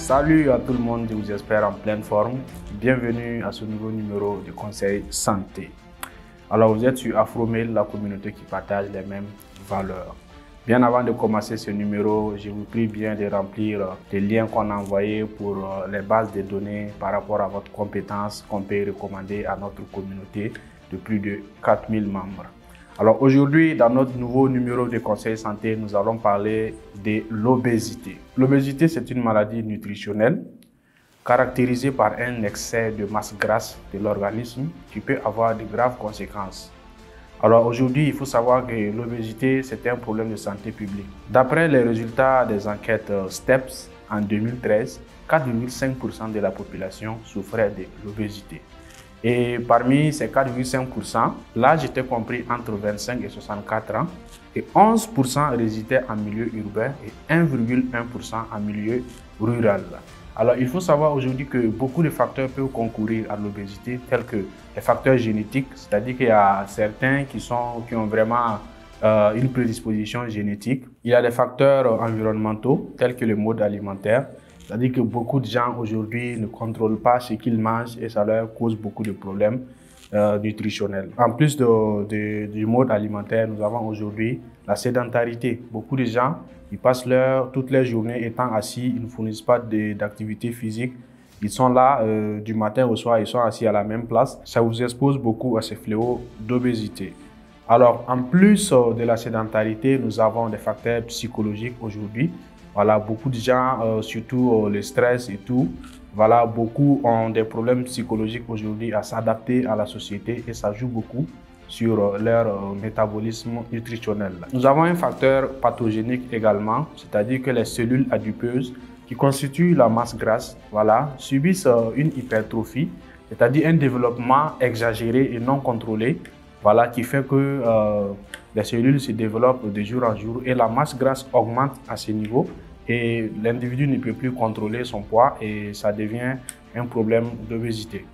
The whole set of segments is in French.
Salut à tout le monde, je vous espère en pleine forme. Bienvenue à ce nouveau numéro de Conseil Santé. Alors vous êtes sur Afromail, la communauté qui partage les mêmes valeurs. Bien avant de commencer ce numéro, je vous prie bien de remplir les liens qu'on a envoyés pour les bases de données par rapport à votre compétence qu'on peut recommander à notre communauté de plus de 4000 membres. Alors aujourd'hui, dans notre nouveau numéro de Conseil Santé, nous allons parler de l'obésité. L'obésité, c'est une maladie nutritionnelle caractérisée par un excès de masse grasse de l'organisme qui peut avoir de graves conséquences. Alors aujourd'hui, il faut savoir que l'obésité, c'est un problème de santé publique. D'après les résultats des enquêtes STEPS en 2013, 4,5% de la population souffrait de l'obésité. Et parmi ces 4,5%, l'âge était compris entre 25 et 64 ans et 11% résidaient en milieu urbain et 1,1% en milieu rural. Alors, il faut savoir aujourd'hui que beaucoup de facteurs peuvent concourir à l'obésité, tels que les facteurs génétiques, c'est-à-dire qu'il y a certains qui ont vraiment une prédisposition génétique. Il y a des facteurs environnementaux, tels que le mode alimentaire, c'est-à-dire que beaucoup de gens aujourd'hui ne contrôlent pas ce qu'ils mangent et ça leur cause beaucoup de problèmes nutritionnels. En plus du mode alimentaire, nous avons aujourd'hui la sédentarité. Beaucoup de gens ils passent toute leur journée étant assis, ils ne fournissent pas d'activité physique. Ils sont là du matin au soir, ils sont assis à la même place. Ça vous expose beaucoup à ces fléaux d'obésité. Alors, en plus de la sédentarité, nous avons des facteurs psychologiques aujourd'hui. Voilà, beaucoup de gens, surtout le stress et tout, voilà, beaucoup ont des problèmes psychologiques aujourd'hui à s'adapter à la société et ça joue beaucoup sur leur métabolisme nutritionnel. Nous avons un facteur pathogénique également, c'est-à-dire que les cellules adipeuses qui constituent la masse grasse, voilà, subissent une hypertrophie, c'est-à-dire un développement exagéré et non contrôlé, voilà, qui fait que les cellules se développent de jour en jour et la masse grasse augmente à ce niveau et l'individu ne peut plus contrôler son poids et ça devient un problème d'obésité.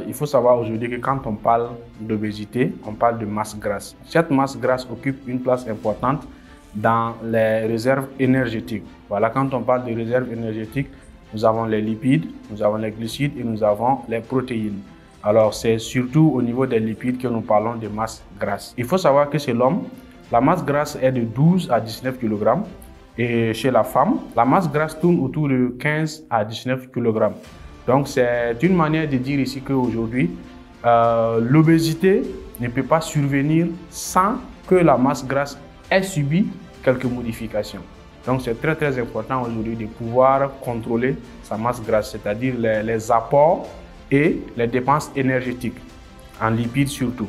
Il faut savoir aujourd'hui que quand on parle d'obésité, on parle de masse grasse. Cette masse grasse occupe une place importante dans les réserves énergétiques. Voilà, quand on parle de réserves énergétiques, nous avons les lipides, nous avons les glucides et nous avons les protéines. Alors, c'est surtout au niveau des lipides que nous parlons de masse grasse. Il faut savoir que chez l'homme, la masse grasse est de 12 à 19 kg et chez la femme, la masse grasse tourne autour de 15 à 19 kg. Donc, c'est une manière de dire ici qu'aujourd'hui, l'obésité ne peut pas survenir sans que la masse grasse ait subi quelques modifications. Donc, c'est très très important aujourd'hui de pouvoir contrôler sa masse grasse, c'est-à-dire les apports et les dépenses énergétiques, en lipides surtout.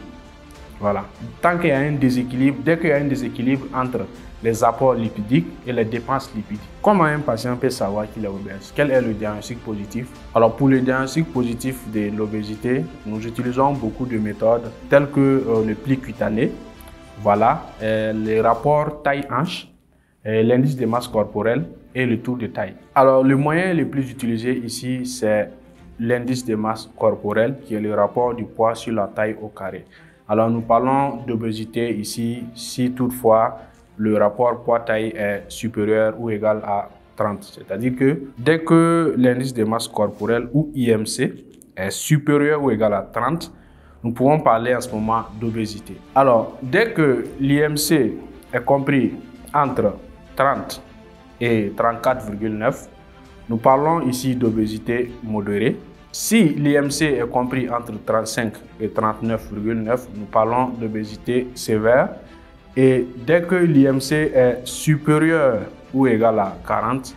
Voilà. Tant qu'il y a un déséquilibre, dès qu'il y a un déséquilibre entre les apports lipidiques et les dépenses lipidiques. Comment un patient peut savoir qu'il est obèse? Quel est le diagnostic positif? Alors pour le diagnostic positif de l'obésité, nous utilisons beaucoup de méthodes telles que le pli cutané, voilà, les rapports taille-hanche, l'indice de masse corporelle et le tour de taille. Alors le moyen le plus utilisé ici, c'est l'indice de masse corporelle qui est le rapport du poids sur la taille au carré. Alors nous parlons d'obésité ici si toutefois le rapport poids-taille est supérieur ou égal à 30. C'est-à-dire que dès que l'indice de masse corporelle ou IMC est supérieur ou égal à 30, nous pouvons parler en ce moment d'obésité. Alors, dès que l'IMC est compris entre 30 et 34,9, nous parlons ici d'obésité modérée. Si l'IMC est compris entre 35 et 39,9, nous parlons d'obésité sévère. Et dès que l'IMC est supérieur ou égal à 40,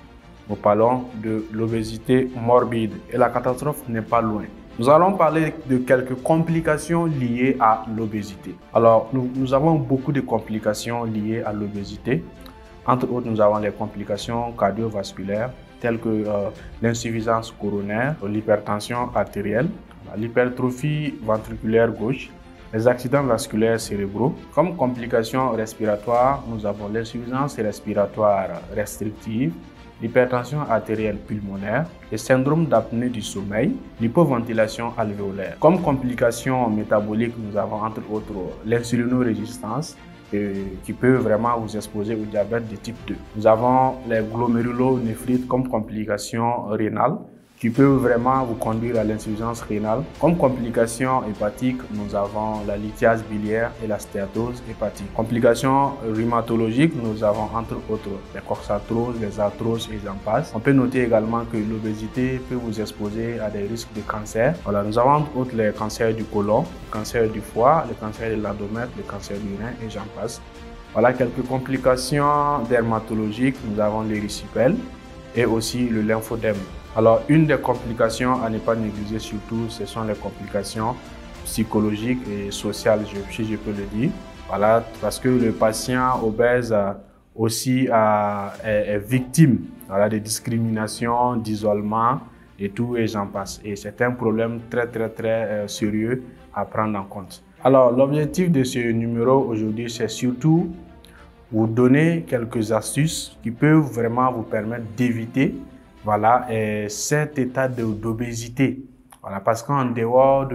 nous parlons de l'obésité morbide. Et la catastrophe n'est pas loin. Nous allons parler de quelques complications liées à l'obésité. Alors, nous avons beaucoup de complications liées à l'obésité. Entre autres, nous avons les complications cardiovasculaires, telles que l'insuffisance coronaire, l'hypertension artérielle, l'hypertrophie ventriculaire gauche, les accidents vasculaires cérébraux. Comme complications respiratoires, nous avons l'insuffisance respiratoire restrictive, l'hypertension artérielle pulmonaire, le syndrome d'apnée du sommeil, l'hypoventilation alvéolaire. Comme complications métaboliques, nous avons entre autres l'insulinorésistance, qui peut vraiment vous exposer au diabète de type 2. Nous avons les glomérulonéphrites comme complication rénale, qui peut vraiment vous conduire à l'insuffisance rénale. Comme complications hépatiques, nous avons la lithiase biliaire et la stéatose hépatique. Complications rhumatologiques, nous avons entre autres les coxarthroses, les arthroses et j'en passe. On peut noter également que l'obésité peut vous exposer à des risques de cancer. Voilà, nous avons entre autres les cancers du côlon, le cancer du foie, le cancer de l'endomètre, le cancer du rein et j'en passe. Voilà quelques complications dermatologiques. Nous avons l'érysipèle et aussi le lymphodème. Alors, une des complications à ne pas négliger surtout, ce sont les complications psychologiques et sociales, si je peux le dire. Voilà, parce que le patient obèse aussi est victime, voilà, de discrimination, d'isolement et tout, et j'en passe. Et c'est un problème très sérieux à prendre en compte. Alors, l'objectif de ce numéro aujourd'hui, c'est surtout vous donner quelques astuces qui peuvent vraiment vous permettre d'éviter cet état d'obésité. Voilà, parce qu'en dehors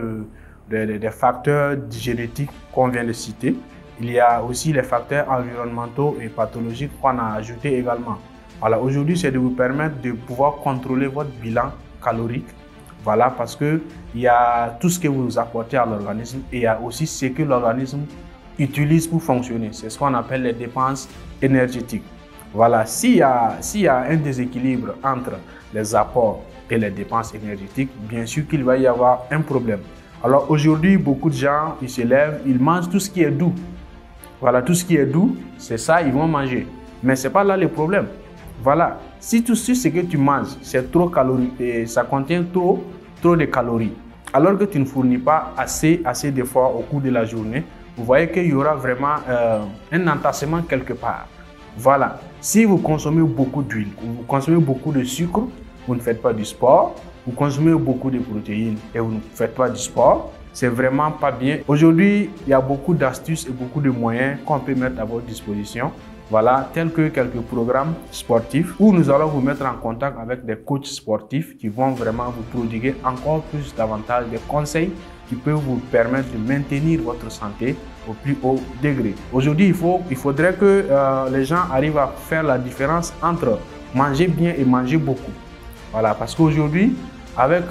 des facteurs génétiques qu'on vient de citer, il y a aussi les facteurs environnementaux et pathologiques qu'on a ajoutés également. Voilà, aujourd'hui, c'est de vous permettre de pouvoir contrôler votre bilan calorique. Voilà, parce qu'il y a tout ce que vous apportez à l'organisme et il y a aussi ce que l'organisme utilise pour fonctionner. C'est ce qu'on appelle les dépenses énergétiques. Voilà, s'il y a un déséquilibre entre les apports et les dépenses énergétiques, bien sûr qu'il va y avoir un problème. Alors aujourd'hui, beaucoup de gens, ils se lèvent, ils mangent tout ce qui est doux. Voilà, tout ce qui est doux, c'est ça, ils vont manger. Mais ce n'est pas là le problème. Voilà, si tout ce que tu manges, c'est trop calorique et ça contient trop de calories, alors que tu ne fournis pas assez d'efforts au cours de la journée, vous voyez qu'il y aura vraiment un entassement quelque part. Voilà, si vous consommez beaucoup d'huile, vous consommez beaucoup de sucre, vous ne faites pas du sport, vous consommez beaucoup de protéines et vous ne faites pas du sport, c'est vraiment pas bien. Aujourd'hui, il y a beaucoup d'astuces et beaucoup de moyens qu'on peut mettre à votre disposition. Voilà, tels que quelques programmes sportifs où nous allons vous mettre en contact avec des coachs sportifs qui vont vraiment vous prodiguer encore plus davantage des conseils qui peuvent vous permettre de maintenir votre santé au plus haut degré. Aujourd'hui, il faudrait que les gens arrivent à faire la différence entre manger bien et manger beaucoup. Voilà, parce qu'aujourd'hui, avec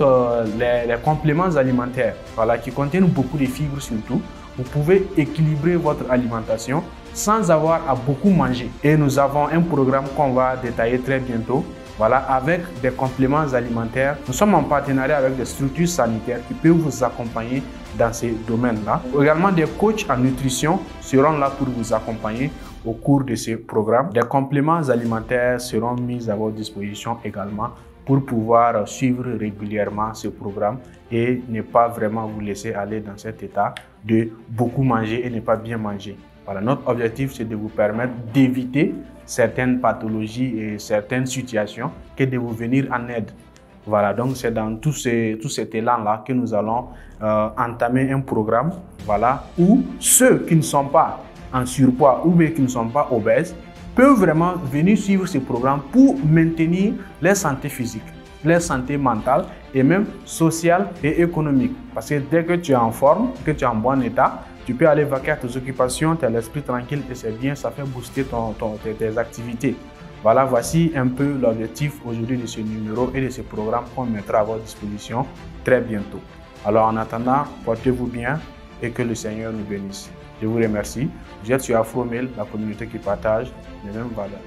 les compléments alimentaires, voilà, qui contiennent beaucoup de fibres surtout, vous pouvez équilibrer votre alimentation sans avoir à beaucoup manger. Et nous avons un programme qu'on va détailler très bientôt. Voilà, avec des compléments alimentaires. Nous sommes en partenariat avec des structures sanitaires qui peuvent vous accompagner dans ces domaines-là. Également, des coachs en nutrition seront là pour vous accompagner au cours de ce programme. Des compléments alimentaires seront mis à votre disposition également pour pouvoir suivre régulièrement ce programme et ne pas vraiment vous laisser aller dans cet état de beaucoup manger et ne pas bien manger. Voilà, notre objectif, c'est de vous permettre d'éviter certaines pathologies et certaines situations que de vous venir en aide. Voilà, donc c'est dans tout cet élan-là que nous allons entamer un programme, voilà, où ceux qui ne sont pas en surpoids ou bien qui ne sont pas obèses peuvent vraiment venir suivre ce programme pour maintenir leur santé physique, leur santé mentale et même sociale et économique. Parce que dès que tu es en forme, que tu es en bon état, tu peux aller vaquer à tes occupations, tu as l'esprit tranquille et c'est bien, ça fait booster tes activités. Voilà, voici un peu l'objectif aujourd'hui de ce numéro et de ce programme qu'on mettra à votre disposition très bientôt. Alors en attendant, portez-vous bien et que le Seigneur nous bénisse. Je vous remercie. Vous êtes sur Afromail, la communauté qui partage les mêmes valeurs.